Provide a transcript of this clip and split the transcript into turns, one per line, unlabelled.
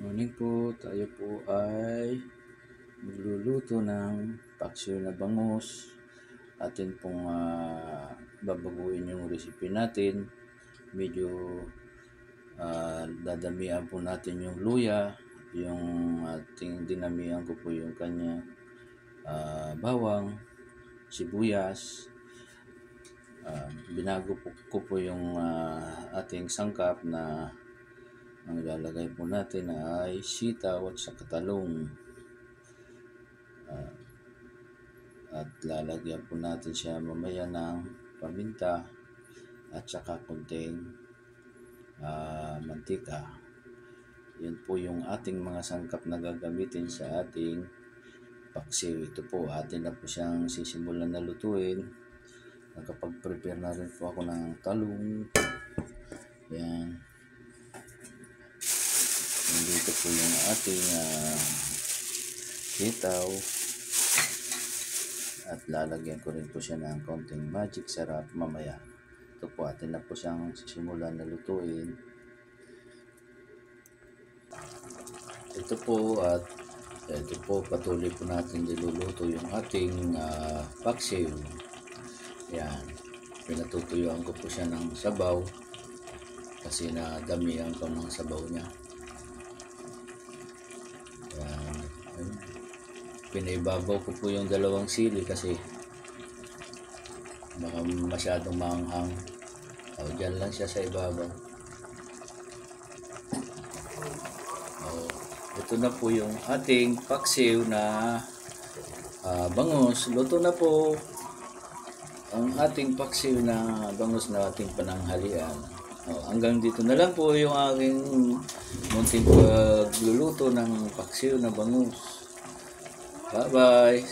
Morning po, tayo po ay magluluto ng paksiw na bangus. Atin pong babaguhin yung recipe natin. Medyo dadamihan po natin yung luya. Yung ating dinamihan ko po yung kanya bawang, sibuyas. Binago ko po yung ating sangkap na ang ilalagay po natin ay sitaw at saka talong. At lalagyan po natin siya mamaya ng paminta at saka kunting mantika. Yun po yung ating mga sangkap na gagamitin sa ating paksiw. Ito po, atin na po siyang sisimulan na lutuin. Nakapag-prepare na rin po ako ng talong. Yan. Dito po yung ating sitaw. At lalagyan ko rin po siya ng konting magic sarap mamaya. Ito po, atin na po siyang sisimulan na lutuin. Ito po, at ito po, patuloy po natin niluluto yung ating paksiw. Yan. Pinatutuyuan ko po siya ng sabaw kasi nadamihan ko ng sabaw niya. Yan. Pinaibabaw ko po yung dalawang sili kasi baka masyadong maanghang. Dyan lang siya sa ibabaw. Ito na po yung ating paksiw na bangus. Luto na po ang ating paksiw na bangus na ating pananghalian. Hanggang dito na lang po yung aking munting pagluluto ng paksiw na bangus. Bye-bye!